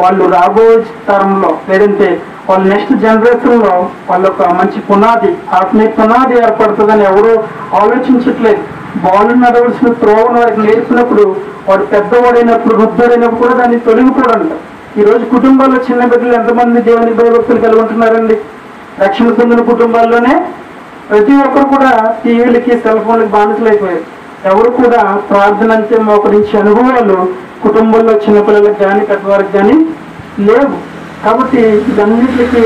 వాళ్ళు రాబోయే తరంలో లేదంటే వాళ్ళ నెక్స్ట్ జనరేషన్లో వాళ్ళ ఒక మంచి పునాది, ఆత్మీయ పునాది ఏర్పడుతుందని ఎవరూ ఆలోచించట్లేదు. బాలు నడవలసిన త్రోవను వారికి నేర్పినప్పుడు వాడు పెద్దవాడైనప్పుడు, వృద్ధుడైనప్పుడు కూడా దాన్ని తొలగిపోడంట. ఈరోజు కుటుంబాల్లో చిన్న బిడ్డలు ఎంతమంది దేవుని భయభక్తులు కలిగి ఉంటున్నారండి? రక్షణ పొందిన కుటుంబాల్లోనే ప్రతి ఒక్కరు కూడా టీవీలకి, సెల్ ఫోన్లకి బానిసలైపోయారు. ఎవరు కూడా ప్రార్థన అంటే మోకరించే అనుభవాలు కుటుంబంలో చిన్నపిల్లలకు కానీ పెద్దవారికి కానీ లేవు. కాబట్టి ఇదన్నిటికీ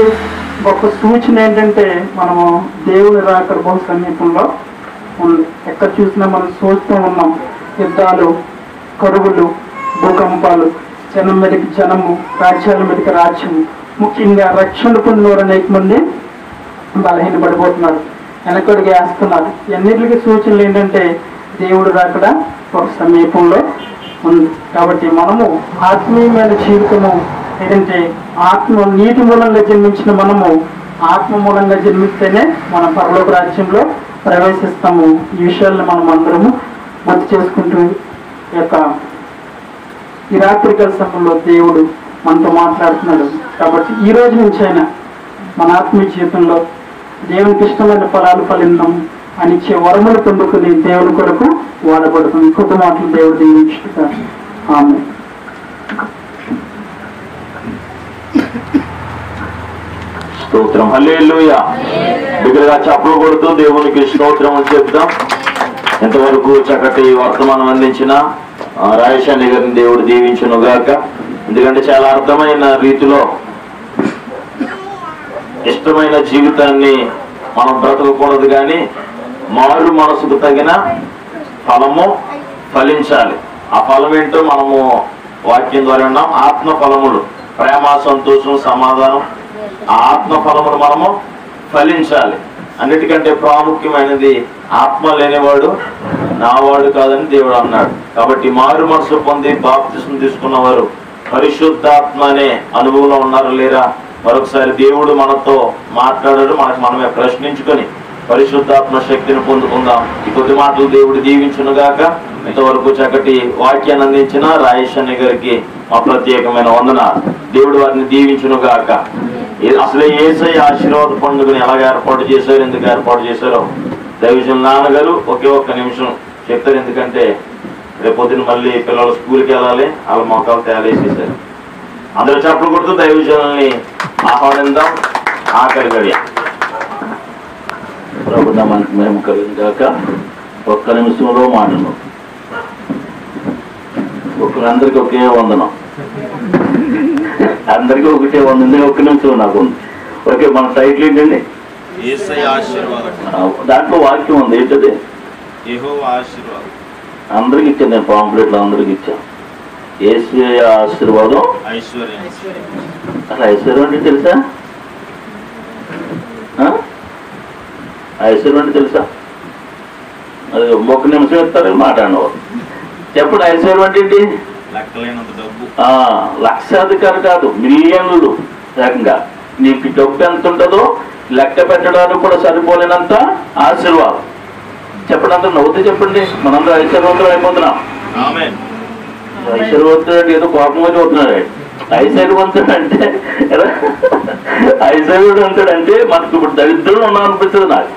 ఒక సూచన ఏంటంటే మనము దేవుని రాకడ బహు సమీపంలో ఉంది. ఎక్కడ చూసినా మనం చూస్తూ ఉన్నాం. యుద్ధాలు, కరువులు, భూకంపాలు, జనం మీదకి జనము, రాజ్యాల మీదకి రాజ్యము. ముఖ్యంగా రక్షణ పొందిన అనేక మంది బలహీనపడిపోతున్నారు, వెనకడుగు వేస్తున్నారు. ఇవన్నిటికీ సూచనలు ఏంటంటే దేవుడు రాకడ ఒక సమీపంలో ఉంది. కాబట్టి మనము ఆత్మీయమైన జీవితము ఏంటంటే నీటి మూలంగా జన్మించిన మనము ఆత్మ మూలంగా జన్మిస్తేనే మనం పరలోక రాజ్యంలో ప్రవేశిస్తాము. ఈ విషయాలను మనం అందరము గుర్తు చేసుకుంటూ ఈ రాత్రికాల సమయంలో దేవుడు మనతో మాట్లాడుతున్నాడు. కాబట్టి ఈ రోజు నుంచి అయినా మన ఆత్మీయ జీవితంలో దేవునికి ఇష్టమైన ఫలాలు ఫలిందాం అని ఇచ్చే వరములు పొందుకుని దేవుని కొరకు వాడబడుతుంది. కొత్త మాటలు దేవుడు దీవించుకుంటారు. ఆమె స్తోత్రం. హల్లెలూయా. బిగ్గరగా చప్పలు కొడుతూ దేవునికి స్తోత్రం అని చెప్తాం. ఇంతవరకు చక్కటి వర్తమానం అందించిన రాజేశాని గారిని దేవుడు దీవించును గాక. ఎందుకంటే చాలా అర్థమైన రీతిలో ఇష్టమైన జీవితాన్ని మనం బ్రతకకూడదు, కానీ మారు మనసుకు తగిన ఫలము ఫలించాలి. ఆ ఫలం ఏంటో మనము వాక్యం ద్వారా ఉన్నాం. ఆత్మ ఫలములు, ప్రేమ, సంతోషం, సమాధానం, ఆ ఆత్మ ఫలములు మనము ఫలించాలి. అన్నిటికంటే ప్రాముఖ్యమైనది ఆత్మ లేనివాడు నావాడు కాదని దేవుడు అన్నాడు. కాబట్టి మారు మనసు పొంది బాప్తిస్మం తీసుకున్న వారు పరిశుద్ధాత్మ అనే అనుభవంలో ఉన్నారా లేరా? మరొకసారి దేవుడు మనతో మాట్లాడాడు. మనమే ప్రశ్నించుకొని పరిశుద్ధాత్మ శక్తిని పొందుకుందాం. ఈ కొద్ది మాటలు దేవుడు దీవించునుగాక. ఇంతవరకు చక్కటి వాక్యాన్ని అందించిన రాజేశాని గారికి మా ప్రత్యేకమైన వందనాలు. దేవుడు వారిని దీవించునుగాక. అసలే యేసయ్య ఆశీర్వాద పండుగను ఎలాగ ఏర్పాటు చేశారు, ఎందుకు ఏర్పాటు చేశారో దైవజనుల నాన్నగారు ఒక్క నిమిషం చెప్తారు. ఎందుకంటే రేపొద్దున మళ్ళీ పిల్లలు స్కూల్కి వెళ్ళాలి, వాళ్ళ మొక్కలు తయారేసేసారు. అందరూ చప్పలు కొడుతూ దైవజనుల్ని ఆహ్వానిద్దాం. ఆఖరి గడియ ప్రభుత్వ మనకి మేము కలిగాక ఒక్క నిమిషంలో మాటను ఒకరందరికీ ఒకే వందనం, అందరికీ ఒకటే వందనం. ఒక్క నిమిషం నాకు ఉంది. ఓకే, మన టైటిల్ ఏంటండి? దాంట్లో వాక్యం ఉంది. ఏంటది? అందరికి ఇచ్చాను నేను, పాంప్లెట్లో అందరికి ఇచ్చాను. యేసయ్య ఆశీర్వాదం ఐశ్వర్యం. అసలు ఐశ్వర్యం అంటే తెలుసా? ఐశ్వర్యం అంటే తెలుసా? అది ఒక్క నిమిషం ఇస్తారు మాట్లాడినవారు. చెప్పండి, ఐశ్వర్యం అంటే ఏంటి? లక్షాధికారి కాదు, మిలియన్లు ఏకంగా. నీకు డబ్బు ఎంత ఉంటుందో లెక్క పెట్టడానికి కూడా సరిపోలేనంత ఆశీర్వాదం. చెప్పండి, అందరూ నవ్వుతూ చెప్పండి. మనందరూ ఐశ్వర్యవంతులు అయిపోతున్నాం. ఐశ్వర్యవంతుడు అంటే ఏదో కోపంగా చూస్తున్నాడు. ఐశ్వర్యవంతుడు అంటే ఐశ్వర్యవంతుడు మనకు ఇప్పుడు దరిద్రులు ఉన్నాం అనిపిస్తుంది నాకు.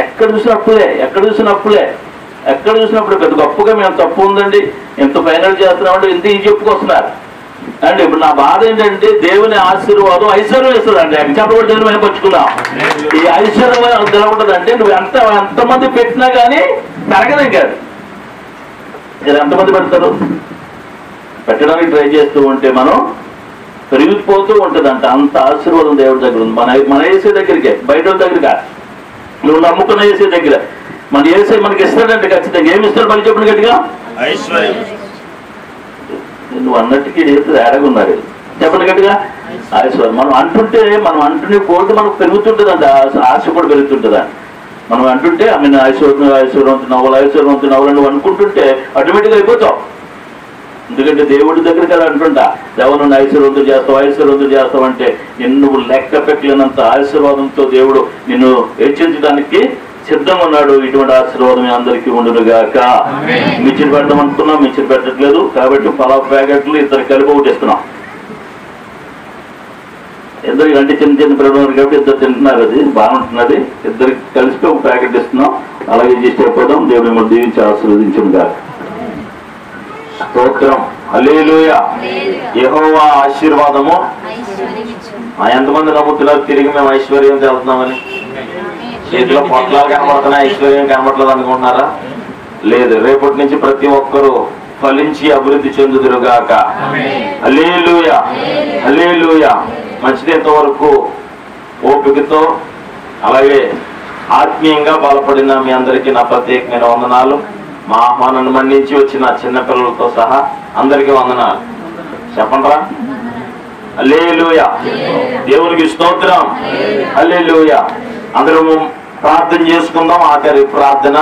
ఎక్కడ చూసినప్పుడే ఎక్కడ చూసినప్పుడు పెద్ద గొప్పగా మేము తప్పు ఉందండి, ఎంత ఫైనల్ చేస్తున్నామంటే ఇంత ఈ చెప్పుకొస్తున్నారు అండి. ఇప్పుడు నా బాధ ఏంటంటే దేవుని ఆశీర్వాదం ఐశ్వర్యం ఇస్తుందండి. చెప్పబడి దేవుని మేము పంచుకున్నాం. ఈ ఐశ్వర్యం ఎలా ఉంటుందంటే నువ్వు ఎంతమంది పెట్టినా కానీ పెరగదే కాదు. ఇది ఎంతమంది పెడతారు? పెట్టడానికి ట్రై చేస్తూ ఉంటే మనం పెరిగిపోతూ ఉంటుందంట. అంత ఆశీర్వాదం దేవుడి దగ్గర ఉంది. మన ఏసే దగ్గరికే, బయట దగ్గర నువ్వు నమ్ముకున్న ఏసే దగ్గర మన ఏసే మనకి ఇస్తాడంటే ఖచ్చితంగా. ఏమి ఇస్తాడు మళ్ళీ చెప్పండి గట్టిగా? ఐశ్వర్యం. నువ్వు అన్నట్టుకి ఏడగున్నారు. చెప్పండి గట్టిగా? ఐశ్వర్యం. మనం అంటుంటే కోరిక మనకు పెరుగుతుంటుందండి, ఆశ కూడా పెరుగుతుంటుందండి. మనం అంటుంటే ఐశ్వర్యవంతుడు నవ్వాలి నువ్వు అనుకుంటుంటే ఆటోమేటిక్గా అయిపోతావు. ఎందుకంటే దేవుడి దగ్గరికి అది అంటుంటా, దేవుని ఐశ్వర్యంతో చేస్తావు, ఐశ్వర్యంతో చేస్తావు అంటే నువ్వు లెక్క పెట్టలేనంత ఆశీర్వాదంతో దేవుడు నిన్ను హెచ్చించడానికి సిద్ధంగా ఉన్నాడు. ఇటువంటి ఆశీర్వాదం అందరికీ ఉండునుగాక. మిర్చిని పెడదాం అనుకున్నాం, మిర్చిని పెట్టట్లేదు కాబట్టి పలావ్ ప్యాకెట్లు ఇద్దరు కలిపి ఒకటి ఇస్తున్నాం. ఇద్దరికి అంటే చిన్న చిన్న పిల్లలు కాబట్టి ఇద్దరు తింటున్నారు, అది బాగుంటున్నది. ఇద్దరికి కలిసి ఒక ప్యాకెట్ ఇస్తున్నాం. అలాగే చేసి అయిపోదాం. దేవుడు మిమ్మల్ని దీవించి ఆశీర్వదించునుగాక. స్తోత్రం. హల్లెలూయా. యెహోవా ఆశీర్వాదము. ఎంతమంది నమ్ముతున్నారు తిరిగి మేము ఐశ్వర్యం వెళ్తున్నామని? చేతిలో పొట్లాలు కనబడుతున్నాయి, ఐశ్వర్యం కనబడలేదు అనుకుంటున్నారా? లేదు. రేపటి నుంచి ప్రతి ఒక్కరూ ఫలించి అభివృద్ధి చెందుదురుగాక. హల్లెలూయా, హల్లెలూయా. మంచిది. ఇంతవరకు ఓపికతో అలాగే ఆత్మీయంగా బలపడిన మీ అందరికీ నా ప్రత్యేకమైన వందనాలు. మా ఆహ్వానాన్ని మన్నించి వచ్చిన చిన్నపిల్లలతో సహా అందరికీ వందనాలు చెప్పండిరా. హల్లెలూయా. దేవునికి స్తోత్రం. హల్లెలూయా. అందరము ప్రార్థన చేసుకుందాం. ఆఖరి ప్రార్థన.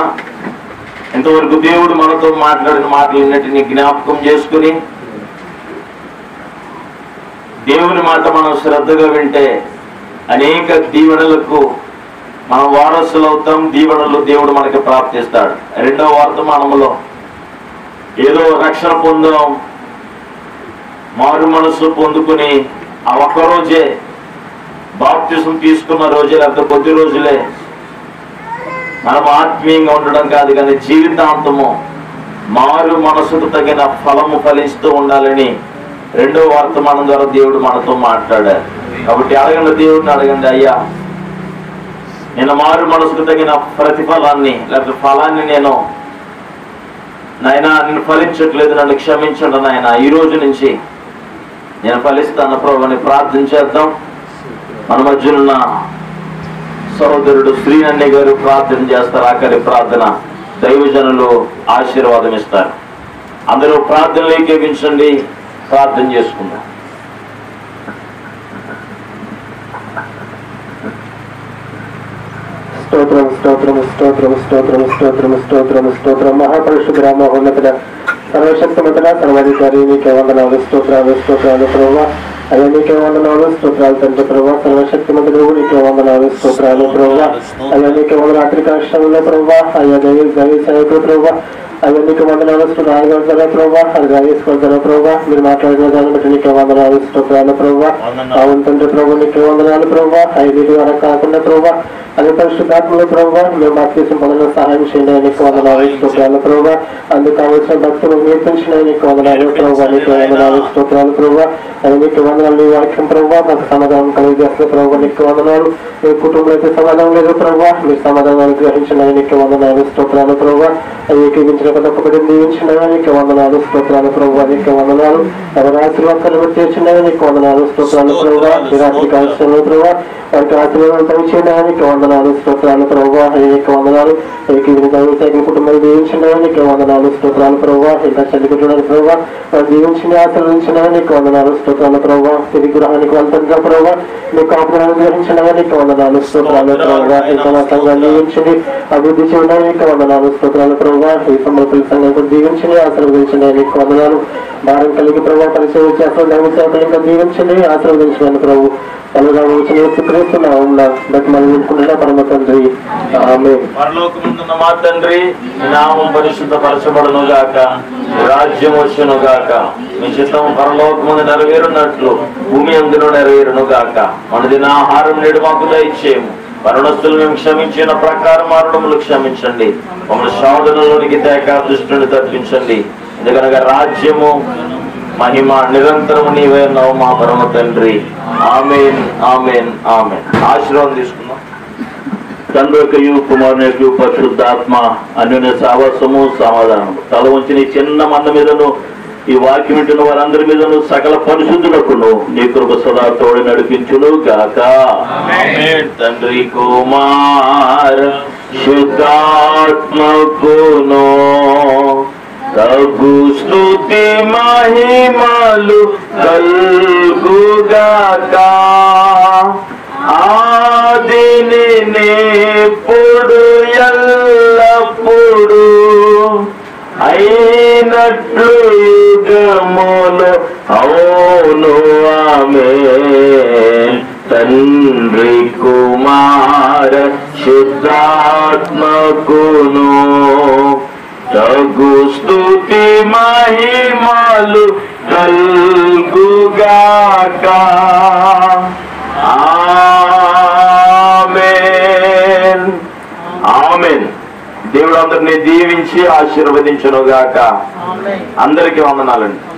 ఇంతవరకు దేవుడు మనతో మాట్లాడిన మాటలన్నిటినీ జ్ఞాపకం చేసుకుని దేవుని మాట మనం శ్రద్ధగా వింటే అనేక దీవెనలకు మనం వారసులు అవుతాం. దీవెనలు దేవుడు మనకి ప్రాప్తిస్తాడు. రెండవ వర్తమానంలో ఏదో రక్షణ పొందాం, మారు మనసు పొందుకుని ఆ ఒక్కరోజే బాప్తిసం తీసుకున్న రోజే లేకపోతే కొద్ది రోజులే మనం ఆత్మీయంగా ఉండడం కాదు, కానీ జీవితాంతము మారు మనసుకు తగిన ఫలము ఫలిస్తూ ఉండాలని రెండో వర్తమానం ద్వారా దేవుడు మనతో మాట్లాడారు. కాబట్టి అడగండి, దేవుడిని అడగండి, అయ్యా నేను మారు మనసుకు తగిన ప్రతిఫలాన్ని లేకపోతే ఫలాన్ని నేను ఫలించట్లేదు, నన్ను క్షమించండి నాయన, ఈ రోజు నుంచి నేను ఫలిస్తాను ప్రభు అని ప్రార్థన చేద్దాం. మన మధ్యనున్న సహోదరుడు శ్రీనన్నయ్య గారు ప్రార్థన చేస్తారు. ఆఖరి ప్రార్థన దైవజనులు ఆశీర్వాదం ఇస్తారు. అందరూ ప్రార్థనలు ఏకీవించండి, ప్రార్థన చేసుకుందాం. స్తోత్రం స్తోత్రం స్తోత్రం స్తోత్రం స్తోత్రం స్తోత్రం స్తోత్రం. మహాపరిశుద్ధ మహోన్నతుడ సర్వశక్తిమంతుడ సర్వాధికారి నీకే వందనాలు, స్తోత్రాలు స్తోత్రాలు ప్రభావ. అయ్యా నీకే వందనాలు, స్తోత్రాలు తండ్రి ప్రభావ. సర్వశక్తిమంతుడు నీకే వందనాలు, స్తోత్రాలు ప్రభావ. అయ్యా నీకే వందన అతని కష్టంలో ప్రభావ. అయ్యా దైవ సైనికులు ప్రభావ. అయ్యా నీకు వందనాలు, రాయగలుగుతారా ప్రభావ, అది రాగేసుకోగలరా ప్రభావ. మీరు మాట్లాడిన దాన్ని బట్టి నీకే వందనాలు, స్తోత్రాలు ప్రభావ. అవును తండ్రి ప్రభు నీకే వందనాలు ప్రభావ. ఐదు ద్వారా కాకుండా ప్రభావ అదే పరిశుద్ధాత్మలో ప్రభావ మేము బాప్తిసం పొందడం సహాయం చేయండి. నీకు వందనాలు, స్తోత్రాలు ప్రభావ. అందుకు కావలసిన భక్తులు నేర్పించిన నీకు వందనాలు ప్రభావ. నీకు వందనాలు, స్తోత్రాలు ప్రభావ. అది నీకు వందనాలు. నీ వాక్యం ప్రభావ మాకు సమాధానం కలిగేస్తున్న ప్రభావ నీకు వందనాలు. మీ కుటుంబంలో అయితే సమాధానం లేదు ప్రభావ, మీ సమాధానాలు గ్రహించిన నీకు వందనాలు, స్తోత్రాలు ప్రభావ. అది ఏకీవించిన ప్రతి ఒక్కటి దీవించిన నీకు వందనాలు, స్తోత్రాలు ప్రభావ. నీకు వందనాలు. ఎవరి ఆశీర్వాదాలు బట్టి తెచ్చిన నీకు వందనాలు, స్తోత్రాలు ప్రభావ. నిరాత్రి కాల్సిన ప్రభావ వారికి ఆశీర్వాదాలు పనిచేయడా నీకు వందనాలు, స్తోత్రాలు ప్రభావ. నీకు వందనాలు. ఏకీవించిన కుటుంబాలు దీవించిన నీకు వందనాలు, స్తోత్రాలు ప్రభావ. ఇంకా చదువుకుంటున్నారు ప్రభావ వారు దీవించిన ఆశీర్వదించిన నీకు వందనాలు, స్తోత్రాలు ప్రభావ. తిరిగి గృహానికి వెళ్తున్న ప్రభావ నీకు ఆపదలు గ్రహించిన నీకు వందనాలు, స్తోత్రాలు ప్రభావ. ఇంకా నా సంఘాన్ని దీవించింది అభివృద్ధి చేయడం నీకు వందనాలు, స్తోత్రాలు ప్రభావ. ఈ సమర్పుల సంఘం కూడా దీవించింది ఆశీర్వదించిన నీకు వందనాలు. భారం కలిగి ప్రభావ పరిచయం చేస్తాం దైవ సేవకులు ఇంకా దీవించండి ఆశీర్వదించిన ప్రభు పలుగా వచ్చిన క్రీస్తున్నాం బట్టి మనం వినుకుంటున్నా పరమ తండ్రి ఆమేన్. పరలోకముందున్న మా తండ్రి నామం పరిశుద్ధ పరచబడును గాక, రాజ్యం వచ్చును గాక, మీ చిత్తం పరలోకముందు నెరవేరున్నట్లు భూమి అందులో నెరవేరును గాక. మన దిన ఆహారం నేడు మాకు దయచేయము, మరణస్తులు మేము క్షమించిన ప్రకారం మరణములు క్షమించండి, మమ్మల్ని శోధనలోనికి తేక దుష్టుని తప్పించండి. ఎందుకనగా రాజ్యము మహిమ నిరంతరము నీవే ఉన్నావు మా పరమ తండ్రి. ఆమేన్ ఆమేన్ ఆమేన్. ఆశీర్వాదం తీసుకుందాం. తండ్రి యొక్కయు కుమారుని యొక్క పరిశుద్ధాత్మ అన్యోన్య సావాసము సమాధానం తల ఉంచిన చిన్న మంద మీదను ఈ వాక్యం వింటున్న వారందరి మీదను సకల పరిశుద్ధులకును నీ కృప సదా తోడి నడిపించును గాక. తండ్రి కుమార శుద్ధాత్మకును తగు స్తుతి మహిమలు కల్గుగాక. ఆదిని నేప్పుడు ఎల్లప్పుడు అయినట్లు యుగములు అవును ఆమేన్. తండ్రి కుమార శుద్ధాత్మకును తగు స్తుతి మహిమలు కల్గుగాక. ఆమేన్ ఆమేన్. దేవుడు అందరినీ దీవించి ఆశీర్వదించునుగాక. అందరికీ వందనాలండి.